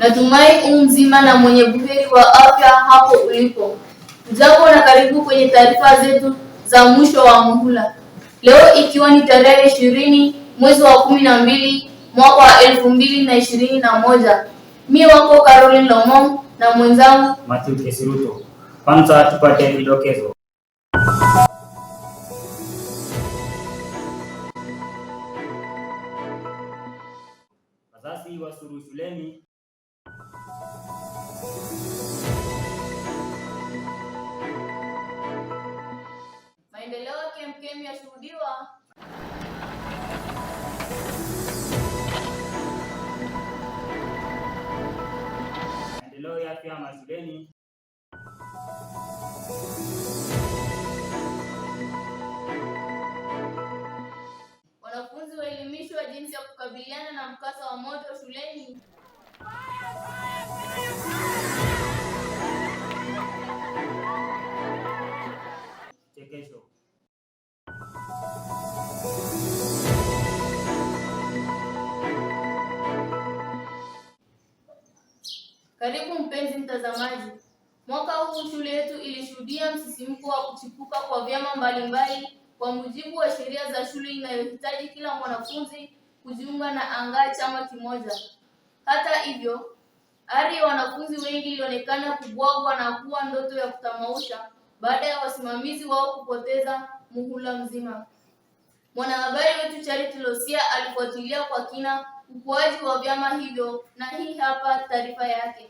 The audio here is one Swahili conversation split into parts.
Natumai mzima na mwenye buheri wa afya hapo ulipo. Jambo na karibu kwenye taarifa zetu za mwisho wa muhula. Leo ikiwa ni tarehe 20 mwezi wa 12 mwaka wa 2021. Mimi wako Caroline Lomong na mwenzangu Matthew Kesiruto. Kwanza tupate vidokezo. Wazazi wasuru shuleni. Maendeleo kemkem yashuhudiwa. Maendeleo ya afya mashuleni. Wanafunzi waelimishwa jinsi ya kukabiliana na mkasa wa moto shuleni. Chekesho. Karibu mpenzi mtazamaji. Mwaka huu shule yetu ilishuhudia msisimko wa kuchipuka kwa vyama mbalimbali kwa mujibu wa sheria za shule inayohitaji kila mwanafunzi kujiunga na angaa chama kimoja. Hata hivyo, ari ya wanafunzi wengi ilionekana kubwagwa na kuwa ndoto ya kutamausha baada ya wasimamizi wao kupoteza muhula mzima. Mwanahabari wetu Tiaty alifuatilia kwa kina ukuaji wa vyama hivyo na hii hapa taarifa yake.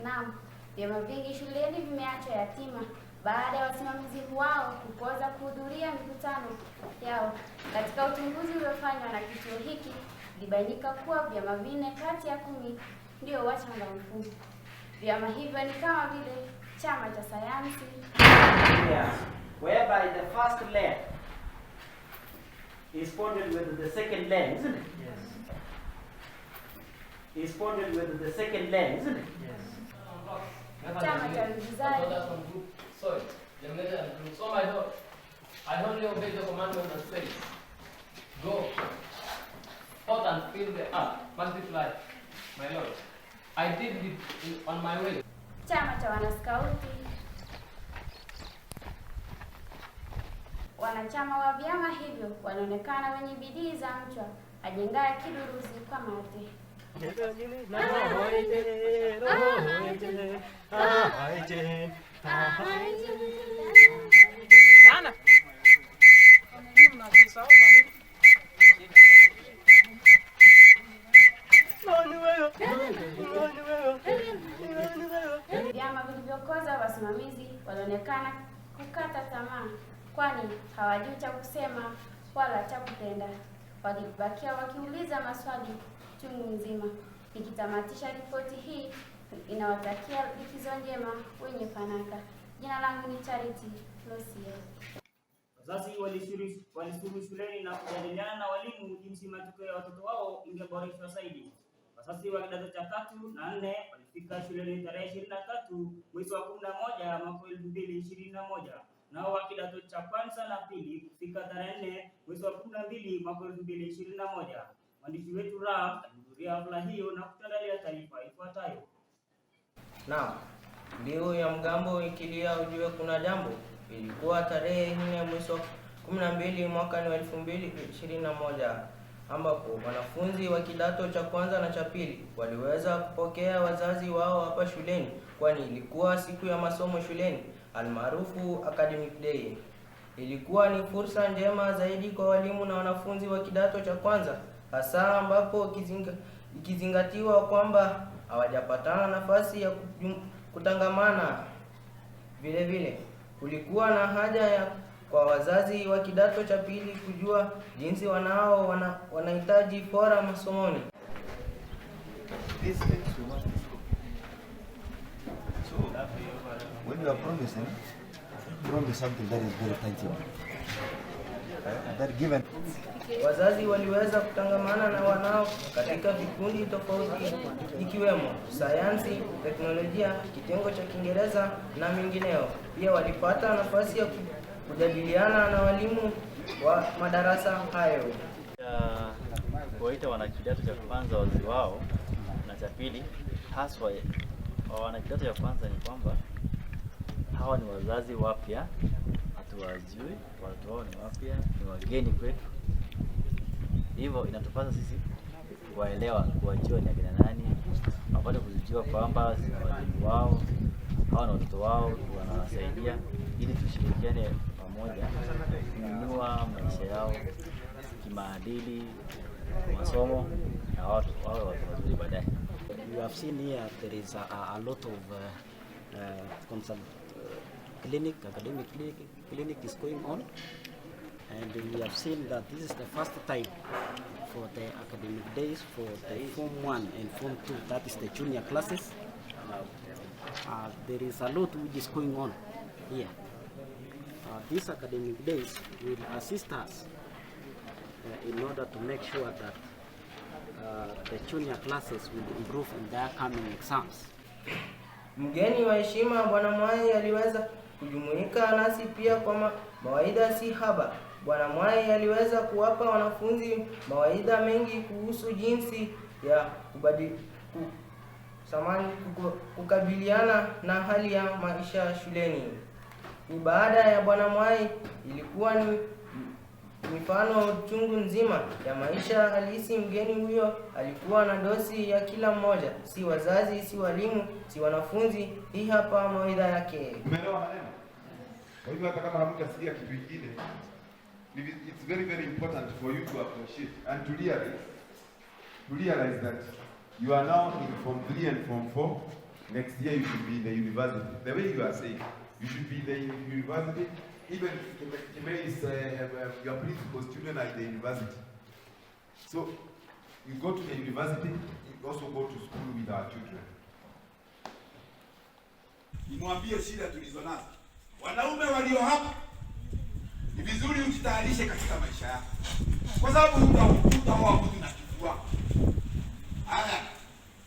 Naam, vyama vingi shuleni vimeachwa yatima baada ya wasimamizi wao kukosa kuhudhuria mikutano yao. Katika uchunguzi uliofanywa na kituo hiki, ilibainika kuwa vyama 4 kati ya 10 ndio wachangamfu. Vyama hivyo ni kama vile chama cha sayansi, whereby the first leg is bonded with the second leg, isn't it? Yes. Is bonded with the second leg, isn't it? Yes. chama cha uigizaji. So my Lord, I only obey the commandment that says, go out and fill the earth, multiply, my Lord. I did it on my way. Chama cha wanaskauti. Wanachama wa vyama hivyo wanaonekana wenye bidii za mchwa ajengaye kiduruzi kwa mate. Vyama vilivyokosa wasimamizi walionekana kukata tamaa, kwani hawajui cha kusema wala cha kutenda. Walibakia wakiuliza maswali chungu mzima. Nikitamatisha ripoti hii, inawatakia likizo njema wenye fanaka. Jina langu ni Tiaty. Wazazi walisuru shuleni na kujadiliana na walimu jinsi matokeo ya watoto wao ingeboreshwa zaidi. Wazazi wa kidato cha 3 na 4 walifika shuleni tarehe 23 mwezi wa 11 mwaka 2021. Nao wa kidato cha kwanza na pili kufika tarehe 4 mwezi wa 12 mwaka 2021. Mwandishi wetu Ram alihudhuria hafla hiyo na kutandalia taarifa ifuatayo. Naam, mbiu ya mgambo ikilia ujue kuna jambo ilikuwa tarehe 4 mwezi wa 12 mwaka 2021, ambapo wanafunzi wa kidato cha kwanza na cha pili waliweza kupokea wazazi wao hapa shuleni, kwani ilikuwa siku ya masomo shuleni almaarufu Academic Day. Ilikuwa ni fursa njema zaidi kwa walimu na wanafunzi wa kidato cha kwanza, hasa ambapo ikizingatiwa kwamba hawajapatana nafasi ya kutangamana. Vile vile kulikuwa na haja ya kwa wazazi wa kidato cha pili kujua jinsi wanao wanahitaji fora masomoni. When you are promising, promise something that is very tangible. That given. Wazazi waliweza kutangamana na wanao katika vikundi tofauti ikiwemo sayansi, teknolojia, kitengo cha Kiingereza na mingineo. Pia walipata nafasi ya kujadiliana na walimu wa madarasa hayo. Kuwaita wana kidato cha kwanza wazazi wao na cha pili haswa wana kidato ya kwanza ni kwamba hawa ni wazazi wapya, hatuwajui, watoto wao ni wapya, ni wageni kwetu. Hivyo inatupasa sisi kuwaelewa, kuwajua ni akina nani, wapate kujua kwamba walimu wao, hawa na watoto wao wanawasaidia, ili tushirikiane pamoja kuinua maisha yao kimaadili, masomo na watu wazuri baadaye. You have seen here there is a lot of academic clinic is going on, and we have seen that this is the first time for the academic days for the Form 1 and Form 2, that is the junior classes. There is a lot which is going on here. These academic days will assist us in order to make sure that the junior classes will improve in their coming exams. Mgeni wa heshima Bwana Mwai aliweza kujumuika nasi pia kwa mawaidha si haba. Bwana Mwai aliweza kuwapa wanafunzi mawaidha mengi kuhusu jinsi ya kukabiliana na hali ya maisha shuleni. Ni baada ya Bwana Mwai ilikuwa ni mifano chungu nzima ya maisha halisi. Mgeni huyo alikuwa na dosi ya kila mmoja, si wazazi, si walimu, si wanafunzi. Hii hapa mawaidha yake. Umeelewa maneno? Kwa hivyo hata kama hamtasikia kitu kingine, it's very very important for you to appreciate and to realize that you are now in Form 3 and Form 4. Next year you should be in the university. The way you are saying, you should be in the university. Even is your principal student at the university. So you go to the university, you also go to school with our children. Nimwambie shida tulizo nazo. Wanaume walio hapa, ni vizuri ujitayarishe katika maisha yako, kwa sababu utaoa mtu na kifua. Haya,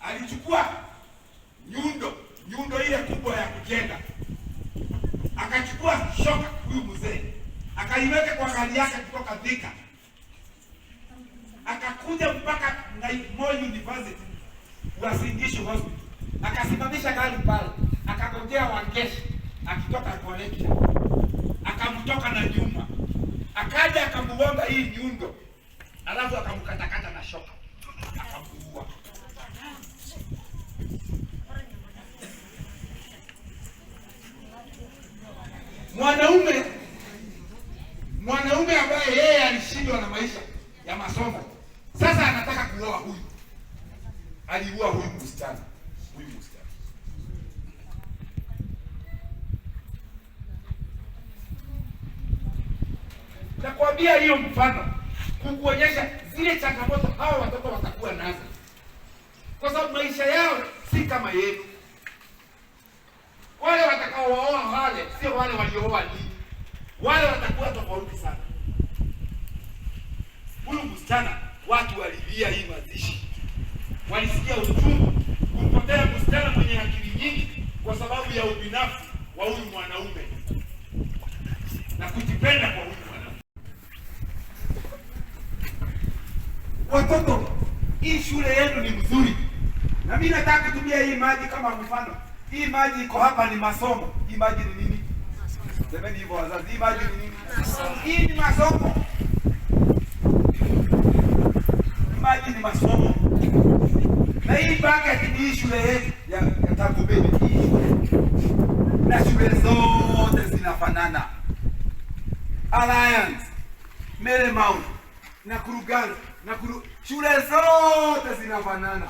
alichukua nyundo ile kubwa ya kujenga, akachukua shoka huyu mzee, akaiweka kwa gari yake kutoka Thika, akakuja mpaka Moi University Uasin Hospital, akasimamisha gari pale, akagojea Wangeshi akitoka kwa lecture, akamtoka na nyuma, akaja akamuomba hii nyundo, alafu akamkatakata na shoka, akamuua. Mwanaume ambaye yeye alishindwa na maisha ya masomo, sasa anataka kuoa huyu. Aliua huyu msichana. Nakwambia hiyo mfano kukuonyesha zile changamoto hao watoto watakuwa nazo, kwa sababu maisha yao si kama yetu. Wale watakaooa wale sio wale waliooa ni wale, watakuwa tofauti sana. Huyu msichana watu walilia hii mazishi, walisikia uchungu kumpotea msichana mwenye akili nyingi kwa sababu ya ubinafsi wa huyu mwanaume na kujipenda kwa huyu mwanaume. Watoto, hii shule yenu ni mzuri, na mimi nataka kutumia hii maji kama mfano. Hii maji iko hapa ni masomo. Hii maji ni nini? Semeni hivyo wazazi, hii maji ni nini? Hii ni masomo. Maji ni masomo. Na hii bucket ni shule yetu ya Tangulbei. Na shule zote zinafanana. Alliance, Marymount, na Kurugani, shule zote zinafanana.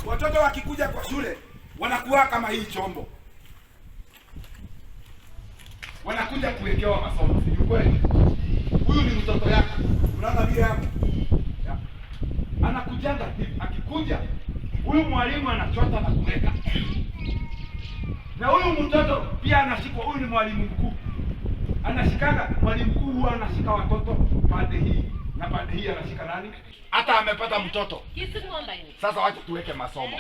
Watoto wakikuja kwa shule wanakuwa kama hii chombo, wanakuja kuwekewa masomo. Si kweli? Huyu ni mtoto yake, unaona vile hapo anakujanga hivi. Akikuja huyu mwalimu anachota na kuweka, na huyu mtoto pia anashikwa. Huyu ni mwalimu mkuu, anashikanga. Mwalimu mkuu huwa anashika watoto pande hii na pande hii, anashika nani? Hata amepata mtoto. Sasa wacha tuweke masomo.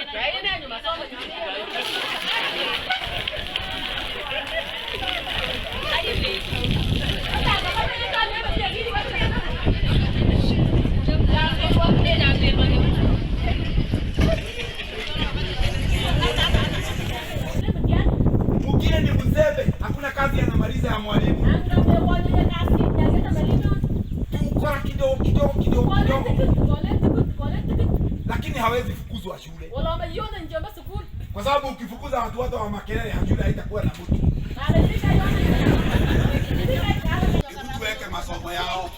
visa ya mwalimu. Kwa kidogo. Lakini hawezi fukuzwa shule. Kwa sababu ukifukuza watu wote wa makelele shule haitakuwa na mtu. Tuweke masomo yao.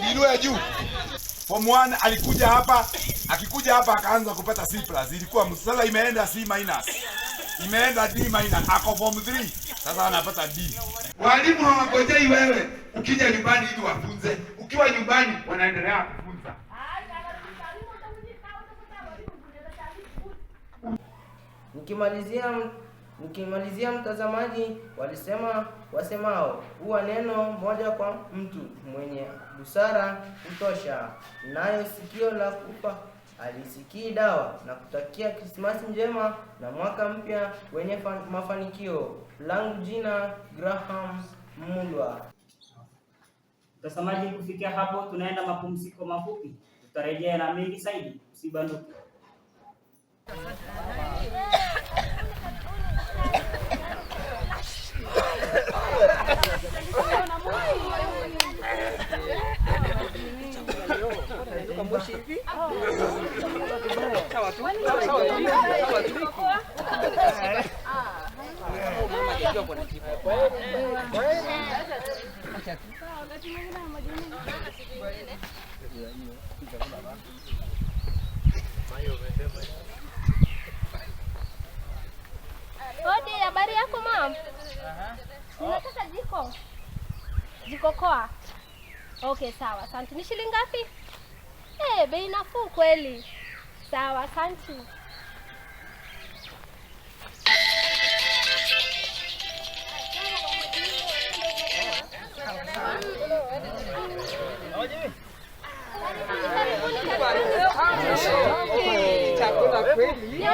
Dilue juu. Form 1 alikuja hapa, akikuja hapa akaanza kupata C+. Ilikuwa msala imeenda C-. Imeenda D-. Ako form 3. Sasa anapata D. Walimu hawangojei wewe ukija nyumbani ili wafunze. Ukiwa nyumbani wanaendelea kufunza. Nikimalizia mtazamaji, wasemao huwa neno moja kwa mtu mwenye busara kutosha, nayo sikio la kufa alisikii dawa, na kutakia Krismasi njema na mwaka mpya wenye mafanikio. Langu jina Graham Mulwa. Mtazamaji, kufikia hapo tunaenda mapumziko mafupi. Tutarejea na mengi zaidi. Usibanduke. Hodi, habari yako mama? Unataka jiko koa? Okay, sawa. Asante. Ni shilingi ngapi? Bei nafuu kweli. Sawa, asante. Chakula kweli.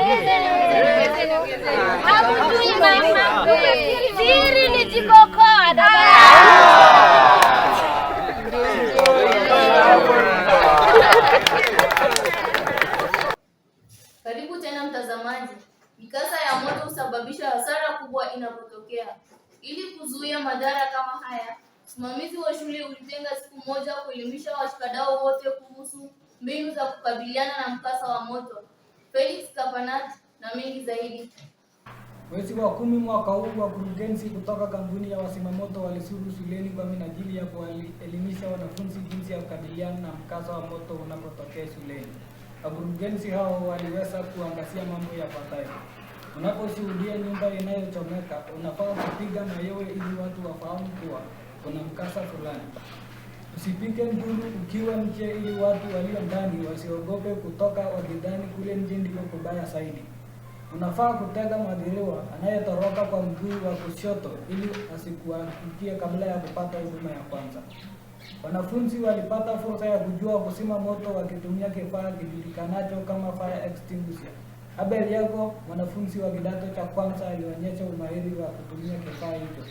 Siri ni jiko koa dada. Karibu tena mtazamaji. Mikasa ya moto husababisha hasara kubwa inapotokea. Ili kuzuia madhara kama haya, usimamizi wa shule ulitenga siku moja kuelimisha washikadau wote kuhusu mbinu za kukabiliana na mkasa wa moto. Felix Kapanat na mengi zaidi. Mwezi wa 10 mwaka huu, wakurugenzi kutoka kampuni ya wasimamoto walisuru shuleni kwa minajili ya kuelimisha wanafunzi jinsi ya kukabiliana na mkasa wa moto unapotokea shuleni. Wakurugenzi hao waliweza kuangazia mambo yafuatayo. Unaposhuhudia nyumba inayochomeka, unafaa kupiga mayowe ili watu wafahamu kuwa kuna mkasa fulani. Usipige nduru ukiwa nje ili watu walio ndani wasiogope kutoka wakidhani kule nje ndiko kubaya zaidi. Unafaa kutega mwadhiriwa anayetoroka kwa mguu wa kushoto ili asikuangukie kabla ya kupata huduma ya kwanza. Wanafunzi walipata fursa ya kujua kuzima moto wakitumia kifaa kijulikanacho kama fire extinguisher. Abel yako, mwanafunzi wa kidato cha kwanza, alionyesha umahiri wa kutumia kifaa hicho.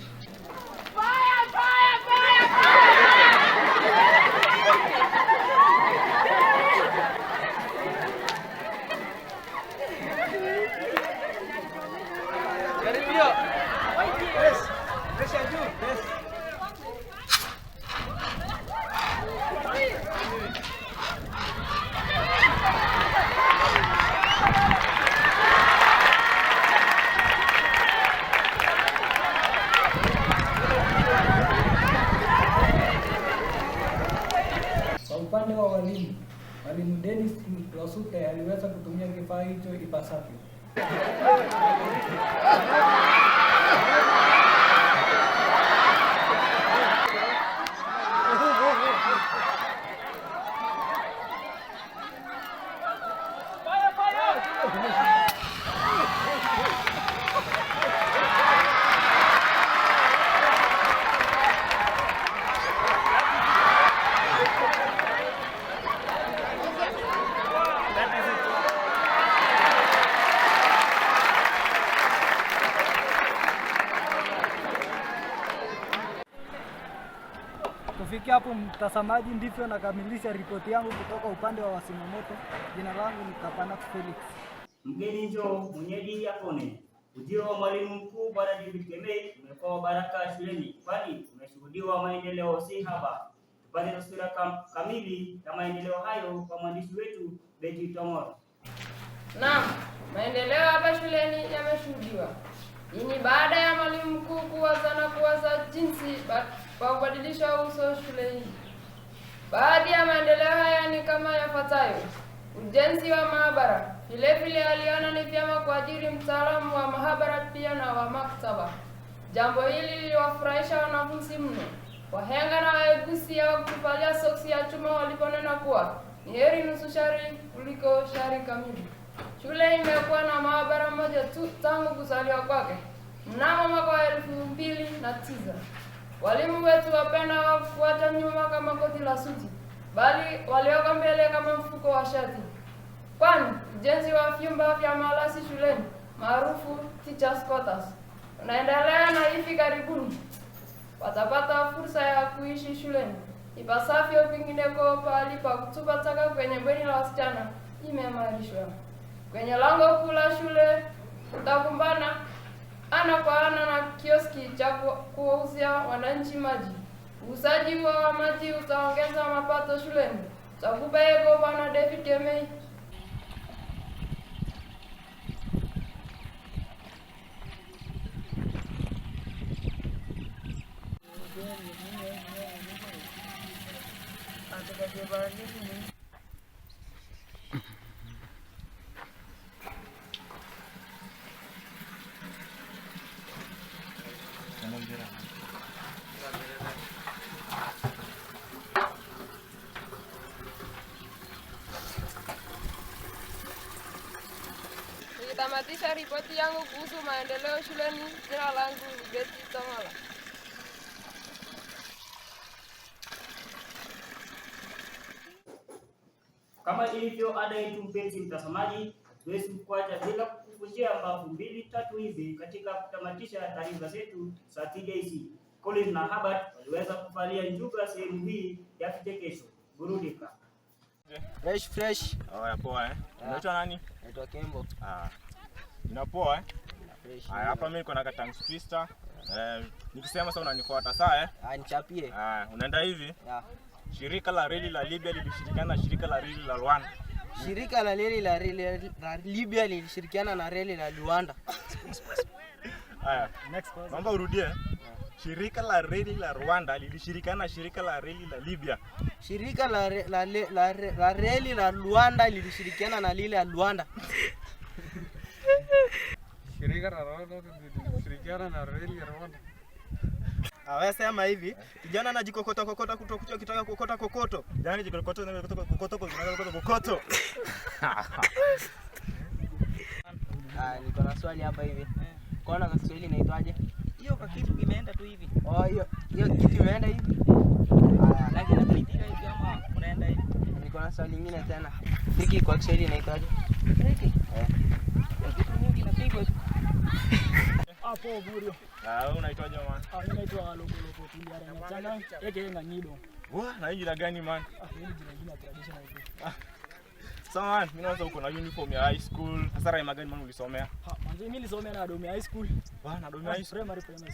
Upande wa Mwalimu Dennis Wasute aliweza kutumia kifaa hicho ipasavyo. kufikia hapo mtazamaji, ndivyo nakamilisha ripoti yangu kutoka upande wa Wasimamoto. Jina langu ni Kapana Felix. Mgeni njoo mwenyeji yapone. Ujio wa mwalimu mkuu Bwana David Kemei umekuwa baraka shuleni, kwani umeshuhudiwa maendeleo si haba. Tupate taswira kamili ya maendeleo hayo kwa mwandishi wetu Betty Tomoro. Naam, maendeleo hapa shuleni yameshuhudiwa. Hii ni baada ya mwalimu mkuu kuwaza jinsi kwa kubadilisha uso shuleni. Baadhi ya maendeleo haya ni kama yafuatayo: ujenzi wa maabara. Vile aliona ni vyema kuajiri mtaalamu wa maabara pia na wa maktaba. Jambo hili liliwafurahisha wanafunzi mno. Wahenga na waegusi hawakuvalia soksi ya chuma waliponena kuwa ni heri nusu shari kuliko shari kamili. Shule imekuwa na maabara moja tu tangu kuzaliwa kwake mnamo mwaka wa 2009. Walimu wetu wapenda wafuata nyuma kama koti la suti, bali walioka mbele kama mfuko wa shati. Kwani ujenzi wa vyumba vya malasi shuleni maarufu teachers quarters unaendelea, na hivi karibuni watapata fursa ya kuishi shuleni ipasavyo. Kwingineko, pahali pa kutupa taka kwenye bweni la wasichana imeimarishwa. Kwenye lango kuu la shule utakumbana ana kwa ana na kioski cha kuwauzia wananchi maji. Uuzaji wa maji utaongeza mapato shuleni. Tangulbei Bwana David Kemei. Nikitamatisha ripoti yangu kuhusu maendeleo shuleni, jina langu ni Betty Tomoro. Kama ilivyo ada yetu, mpenzi mtazamaji, hatuwezi kuacha bila kukufunjia mbavu 2-3 hivi katika kutamatisha taarifa zetu za TJC. Collins na Herbert waliweza kuvalia njuga sehemu hii ya vichekesho. Burudika. Fresh. Oh, poa Unaitwa nani? Naitwa Kembo. Inapoa hapa mimi niko na Katangs Twister. Nikisema sasa unanifuata sawa nichapie. Unaenda hivi? Shirika la reli la Libya lilishirikiana na shirika la reli la Rwanda. Shirika la reli la Libya lilishirikiana na reli la Rwanda. Next question. Naomba urudie. Shirika la reli la Rwanda lilishirikiana na shirika la reli la Libya. Shirika la reli la Rwanda lilishirikiana na lile la Rwanda. Shirika la Rwanda lilishirikiana na reli ya Rwanda. Wewe sema hivi, kijana anajikokota kutoka kitaka kokota kokoto. Jana jikokota kokoto. Niko na swali hapa hivi. Kwa nini Kiswahili inaitwaje? Hiyo kwa kitu imeenda tu hivi. Hiyo kitu imeenda hivi. Lakini tunaitika hivi ama unaenda hivi. Niko na swali lingine tena. Hiki kwa Kiswahili inaitwaje? Hiki. Kitu mingi napigwa. Hapo burio. Wewe unaitwaje man? Mimi naitwa Loko Tuliara na chana yake Nganyido. Na jina gani man? Hii jina traditional hivi. So man, mimi naanza uko na uniform ya high school. Sasa raima gani man ulisomea? Manzi mimi nilisomea na Dome High School. Na Dome High School. Primary school.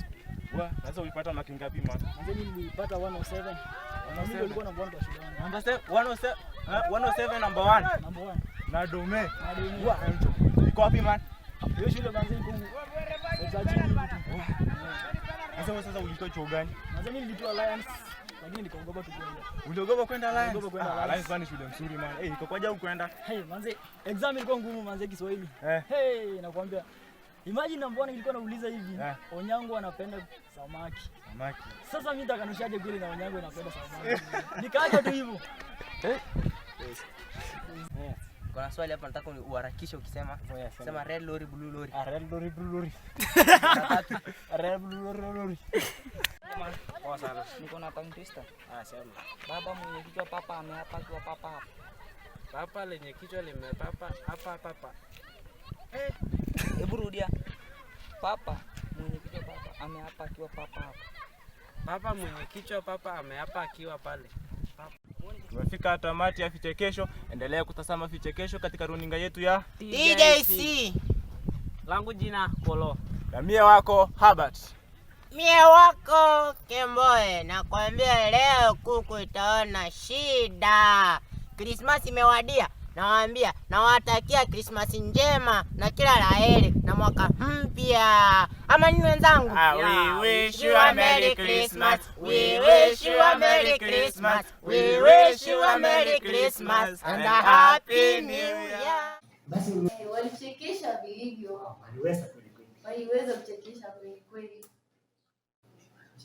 Sasa ulipata mark ngapi man? Manzi mimi nilipata 107. Mimi nilikuwa namba 1 kwa shule yangu. Namba 107. 107 number 1. Number 1. Na Dome. Iko wapi man? Hiyo shule manzi iko Sasa ulitoa chuo gani? Manzi mimi nilitoa Alliance. Lakini nikaogopa tu kwenda. Uliogopa kwenda Alliance? Alliance ni shule nzuri man. Iko kwaje ukenda? Manze, exam ilikuwa ngumu manze Kiswahili. Nakwambia. Imagine nambona nilikuwa nauliza hivi, Onyango anapenda samaki. Sasa mimi nitakanushaje kweli na Onyango anapenda samaki? Nikaacha tu hivyo. Kuna swali hapa nataka uharakishe ukisema. Sema red lorry blue lorry. Red lorry blue lorry. Red blue lorry. Poa sana. Niko na tongue twister. Sema. Baba mwenye kichwa papa ameapa kwa papa hapa. Papa lenye kichwa limepapa hapa. Hebu rudia. Papa mwenye kichwa papa ameapa kwa papa hapa. Papa mwenye kichwa, papa ameapa akiwa pale. Tumefika tamati ya vichekesho. Endelea kutazama vichekesho katika runinga yetu ya TJC. Langu jina Polo. Na mie wako Herbert. Mie wako Kemboe. Nakwambia leo kuku itaona shida. Christmas imewadia. Nawaambia nawatakia Christmas njema na kila laheri na mwaka mpya. Ama nini wenzangu? We wish you a Merry Christmas. We wish you a Merry Christmas. We wish you a Merry Christmas and a Happy New Year. Walichekesha vilivyo. Waliweza kuchekesha kweli kweli.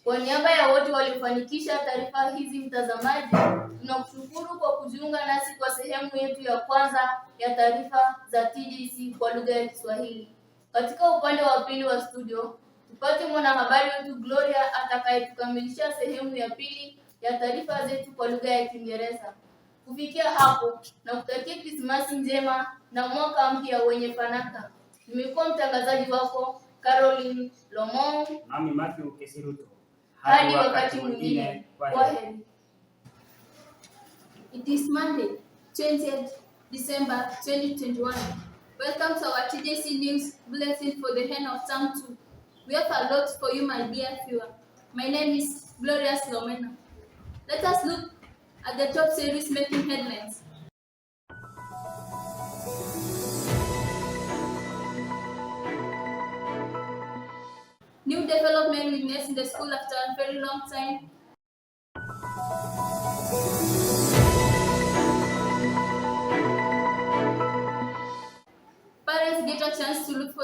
Kwa niaba ya wote waliofanikisha taarifa hizi, mtazamaji, tunakushukuru kwa kujiunga nasi kwa sehemu yetu ya kwanza ya taarifa za TJC kwa lugha ya Kiswahili. Katika upande wa pili wa studio, tupate mwanahabari wetu Gloria atakayetukamilisha sehemu ya pili ya taarifa zetu kwa lugha ya Kiingereza. Kufikia hapo, na kutakia Krismasi njema na mwaka mpya wenye fanaka. Nimekuwa mtangazaji wako Caroline Lomon. Nami Matthew Kesiruto. Hadi wakati mwingine. Kwaheri. It is Monday, 20th December 2021. Welcome to our TJC News Bulletin for the end of Term 2. We have a lot for you, my dear viewer. My name is Gloria Slomena. Let us look at the top series making headlines. New development witnessed in the school after a very long time. Parents get a chance to look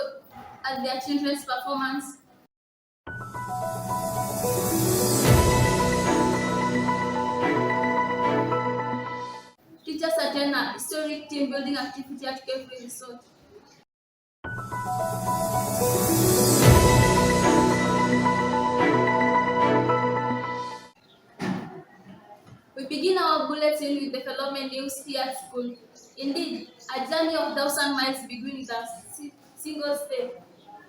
at their children's performance. Teachers attend a historic team building activity at Kefri Resort. We begin our bulletin with development news here at school. Indeed, a journey of 1,000 miles begins with a single step.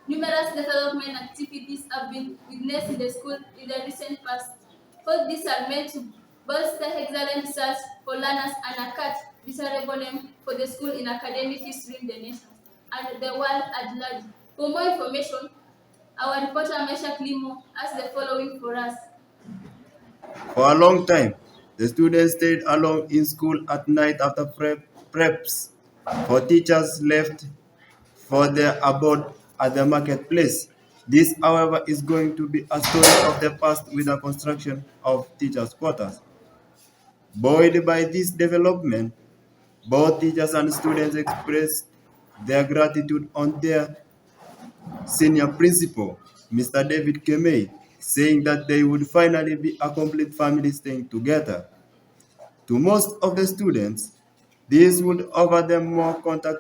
Numerous development activities have been witnessed in the school in the recent past. Both these are meant to bolster excellent research for learners and a cut desirable name for the school in academic history in the nation and the world at large. For more information, our reporter Mesha Klimo has the following for us. For a long time, the students stayed alone in school at night after preps, for teachers left for their abode at the marketplace. This, however, is going to be a story of the past with the construction of teachers' quarters. Buoyed by this development, both teachers and students expressed their gratitude on their senior principal, Mr. David Kemei, saying that they would finally be a complete family staying together. To most of the students, this would offer them more contact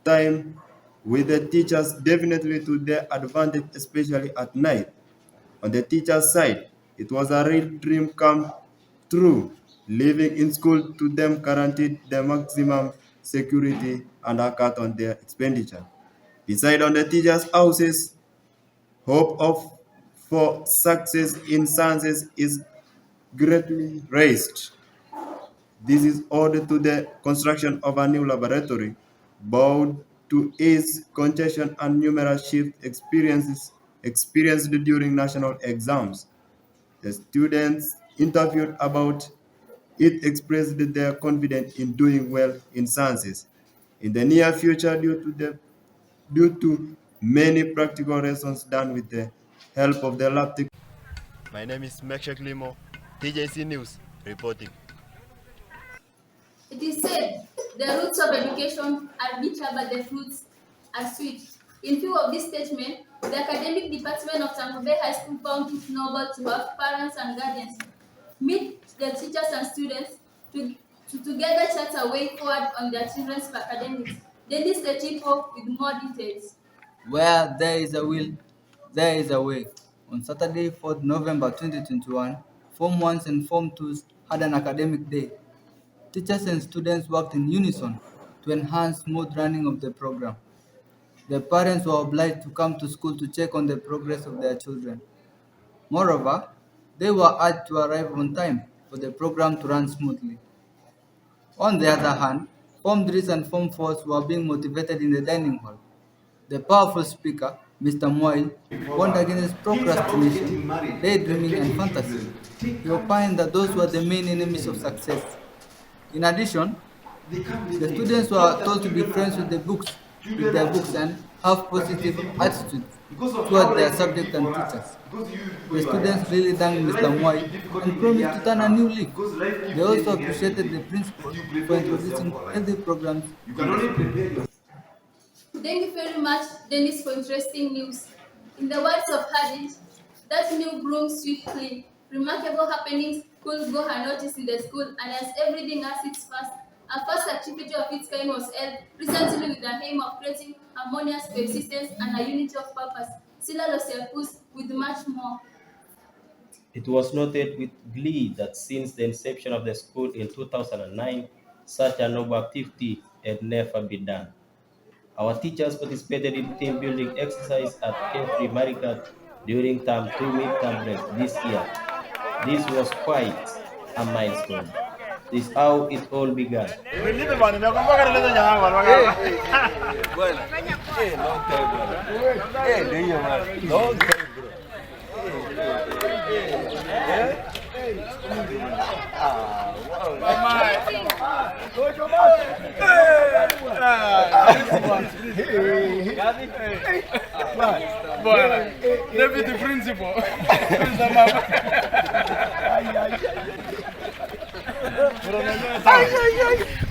time with the teachers, definitely to their advantage, especially at night. On the teacher's side, it was a real dream come true. Living in school to them guaranteed the maximum security and a cut on their expenditure. Beside on the teachers' houses, hope for success in sciences is greatly raised. This is owed to the construction of a new laboratory, bound to ease congestion and numerous shift experienced during national exams. The students interviewed about it expressed their confidence in doing well in sciences in the near future due to many practical lessons done with the help of the lab technology. My name is Mekshek Limo, TJC News, reporting. It is said, the roots of education are bitter, but the fruits are sweet. In view of this statement, the academic department of Tangulbei High School found it noble to have parents and guardians meet the teachers and students to together chart a way forward on their children's academics. They list the tipo with more details. Where there is a will, there is a way. On Saturday, 4th November 2021, Form 1s and Form 2s had an academic day. Teachers and students worked in unison to enhance smooth running of the program. The parents were obliged to come to school to check on the progress of their children. Moreover, They were urged to arrive on time for the program to run smoothly. On the other hand, Form 3s and Form 4s were being motivated in the dining hall. The powerful speaker, Mr. Moi, warned against procrastination, daydreaming, and fantasy. He opined that those were the main enemies of success. In addition, the students were told to be friends with their books and have positive attitudes toward their subject and teachers. The students really thanked Mr. Moi and promised to turn a new leaf. They also appreciated the principal for introducing healthy programs. Thank you very much, Dennis, for interesting news. In the words of Hadid, that new broom swiftly. Remarkable happenings could go unnoticed in the school, and as everything has its first, a first activity of its kind was held recently with the aim of creating harmonious coexistence and a unity of purpose. Sila Losiakus with much more. It was noted with glee that since the inception of the school in 2009, such a noble activity had never been done. Our teachers participated in team building exercise at Carefree Marikat during term 2 midterm breaks this year. This was quite a milestone. This is how it all began. Deputy principal.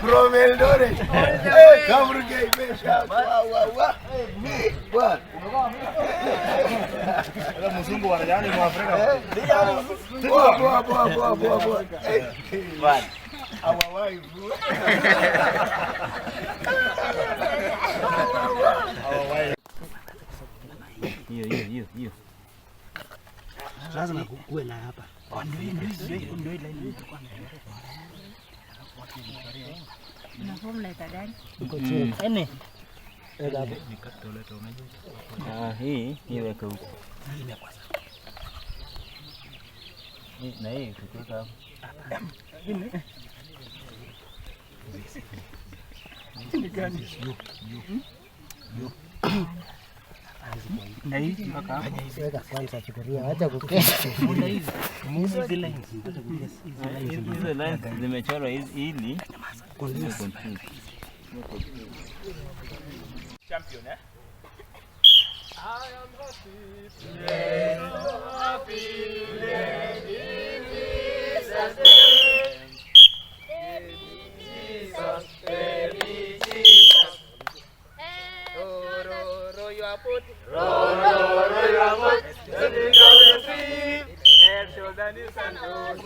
Promeldore. Kamruge mesha. Wa. Ela mzungu wanajani mu Afrika. Boa. Bwana. Our wife. Hiyo. Lazima kuwe na hapa. Una formula gani? Ene. Hii weka huko. Na hii tukiweka hapo. Ni gani? Yo. Na hii mpaka hapo. Weka kwanza fikiria, acha kukesha. Mbona hizi? Hizi lines zimechorwa ili champion, eh? I am happy today, so happy today, Jesus' name. Baby Jesus. Ro, you are put. Ro, you are put. Sitting on the feet. Head, shoulder, knees and toes.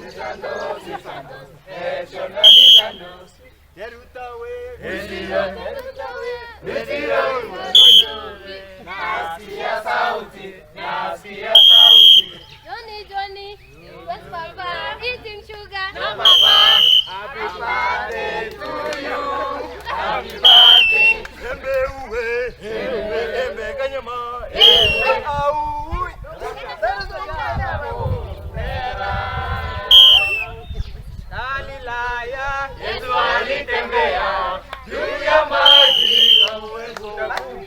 Head, shoulder, knees and toes. Johnny, where's Papa? Eating sugar. No, Papa. Happy birthday to you. Happy birthday. Galilaya, Yesu alitembea juu ya maji kwa uwezo mkuu.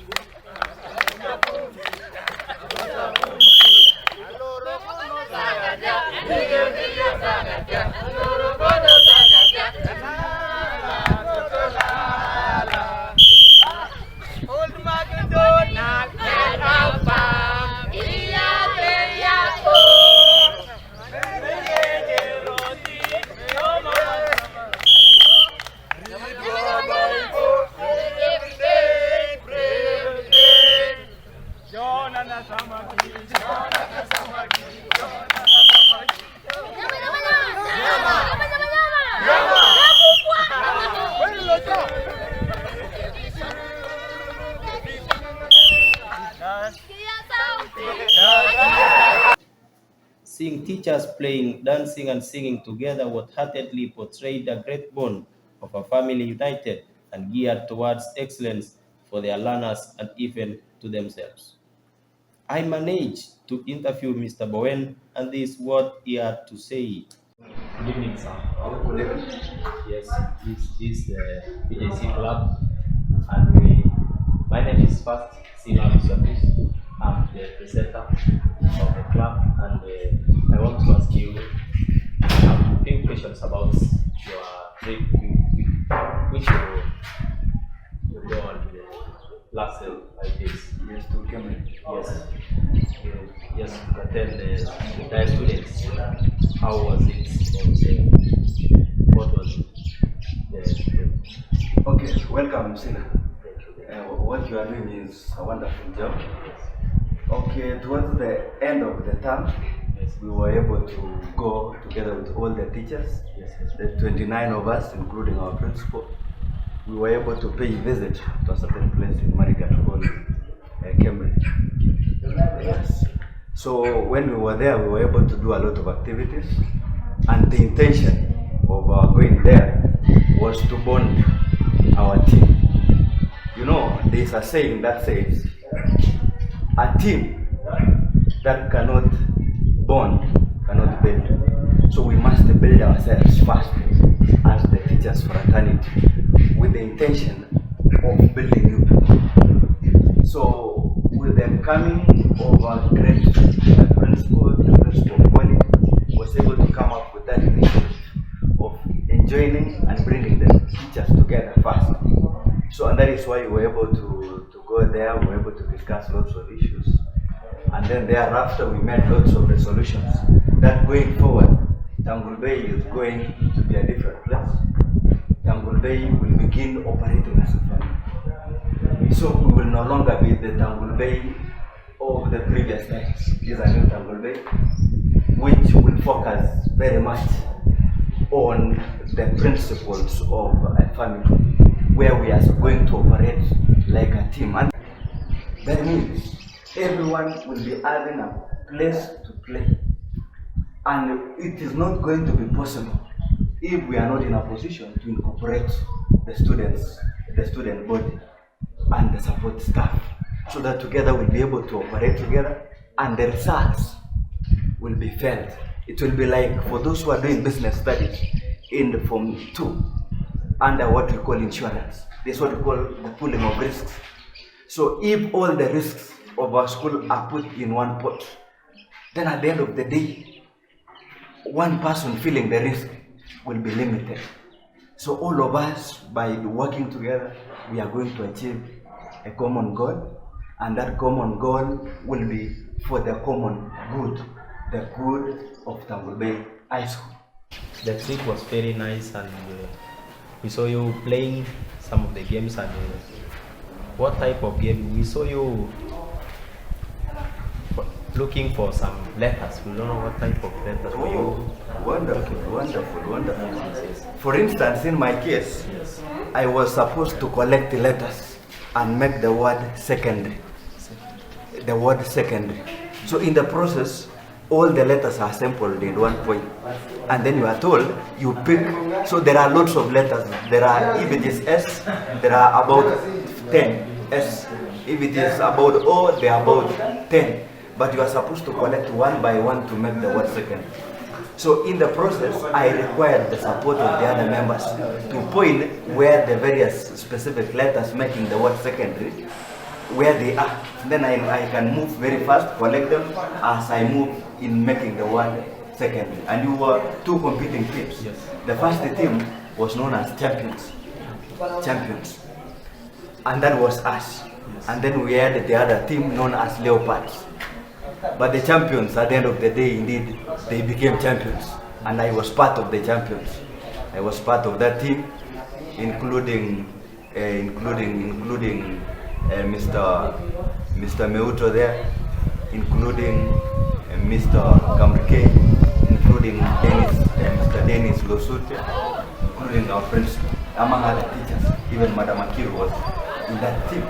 Old MacDonald had a farm. Seeing teachers playing, dancing, and singing together wholeheartedly portrayed a great bond of a family united and geared towards excellence for their learners and even to themselves. I managed to interview Mr. Bowen, and this is what he had to say. Good evening, sir. Good evening. Yes, this is the PJC club, and my name is First Sima Misapus. I'm the presenter of the club, and I want to ask you a few questions about your trip, which you go on the last 5 days. Yes, to Cameroon. Yes. Yes, you can tell the entire students how was it, what was it? Okay, welcome, Sina. What you are doing is a wonderful job. Okay, towards the end of the term, we were able to go together with all the teachers, the 29 of us, including our principal. We were able to pay a visit to a certain place in Marigat called Cambridge. Yes. So when we were there, we were able to do a lot of activities, and the intention of our going there was to bond our team. You know, there's a saying that says, a team that cannot bond cannot build. So we must build ourselves first as the teachers' fraternity with the intention of building new people. So with them coming over, great principal, the principal of Wally was able to come up with that initiative of enjoining and bringing the teachers together first. So, and that is why we were able to go there, we were able to discuss lots of issues. And then thereafter we made lots of resolutions that going forward, Tangulbei is going to be a different place. Tangulbei will begin operating as a family. So we will no longer be the Tangulbei of the previous days. This is a new Tangulbei, which will focus very much on the principles of a family, where we are going to operate like a team. And that means everyone will be having a place to play. And it is not going to be possible if we are not in a position to incorporate the students, the student body, and the support staff, so that together we'll be able to operate together and the results will be felt. It will be like for those who are doing business studies in the Form 2 under what we call insurance. This is what we call the pooling of risks. So if all the risks of our school are put in one pot, then at the end of the day, one person feeling the risk will be limited. So all of us, by working together, we are going to achieve a common goal, and that common goal will be for the common good, the good of Tangulbei High School. The trip was very nice, and we saw you playing some of the games. And what type of game? We saw you looking for some letters. We don't know what type of letters were you. Wonderful, wonderful, wonderful. Yes. For instance, in my case, I was supposed to collect the letters and make the word secondary. The word secondary. So in the process, all the letters are sampled in one point, and then you are told you pick. So there are lots of letters. There are, if it is S, there are about 10 S. If it is about O, there are about 10. But you are supposed to collect one by one to make the word secondary. So in the process, I required the support of the other members to point where the various specific letters making the word secondary, where they are. Then I can move very fast, collect them as I move in making the word secondary. And you were two competing teams. Yes. The first team was known as champions. Champions. And that was us. Yes. And then we had the other team known as leopards. But the champions, at the end of the day, indeed, they became champions. And I was part of the champions. I was part of that team, including Mr. Meuto there, including Mr. Kamrike, including Mr. Dennis Losute, including our principal, among other teachers. Even Madam Akiru was in that team.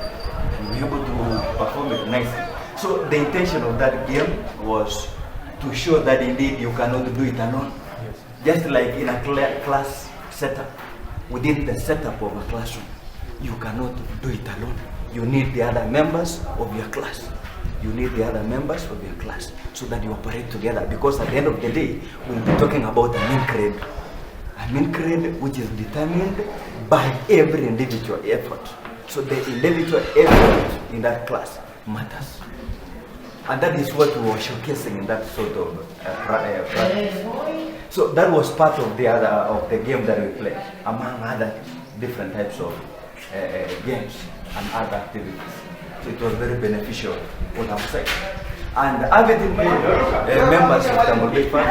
We were able to perform it nicely. So the intention of that game was to show that indeed you cannot do it alone. Yes. Just like in a class setup, within the setup of a classroom, you cannot do it alone. You need the other members of your class. you need the other members of your class so that you operate together, because at the end of the day, we'll be talking about a mean grade. A mean grade which is determined by every individual effort. So the individual effort in that class matters. And that is what we were showcasing in that sort of practice. So that was part of the game that we played, among other different types of games and other activities. So it was very beneficial on our side. And avid members of Tangulbei Fund,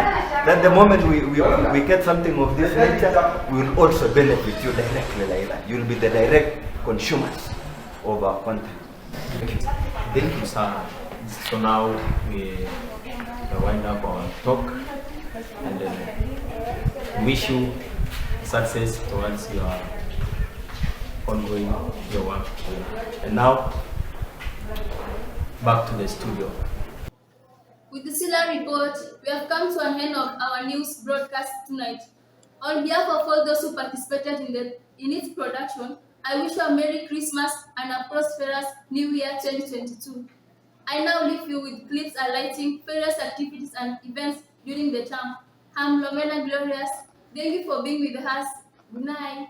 that the moment we get something of this nature, we will also benefit you directly like that. You will be the direct consumers of our content. Thank you, sir. So now we wind up our talk and wish you success towards your ongoing your work. And now back to the studio. With the Sila report, we have come to an end of our news broadcast tonight. On behalf of all those who participated in its production, I wish you a Merry Christmas and a prosperous New Year 2022. I now leave you with clips highlighting various activities and events during the term. I'm Lomena Glorious. Thank you for being with us. Good night.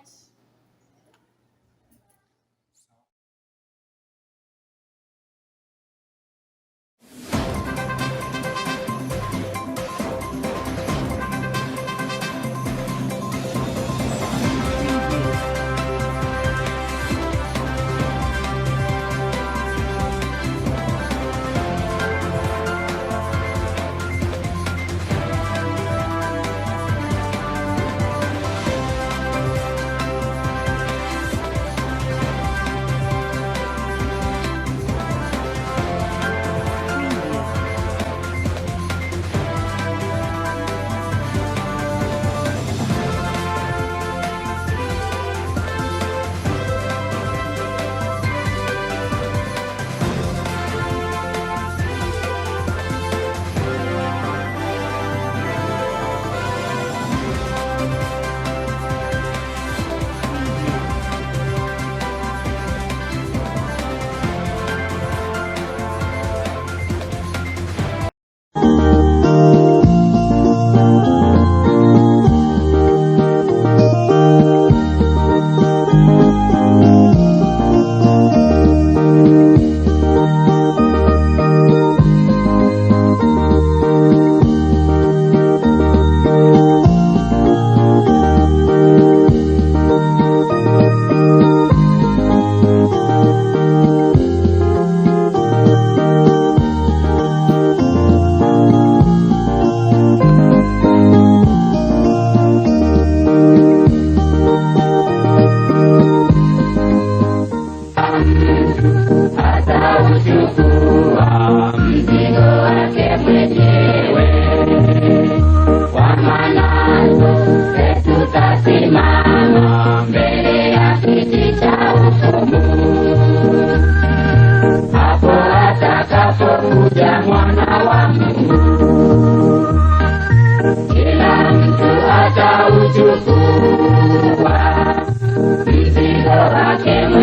Mzigo wake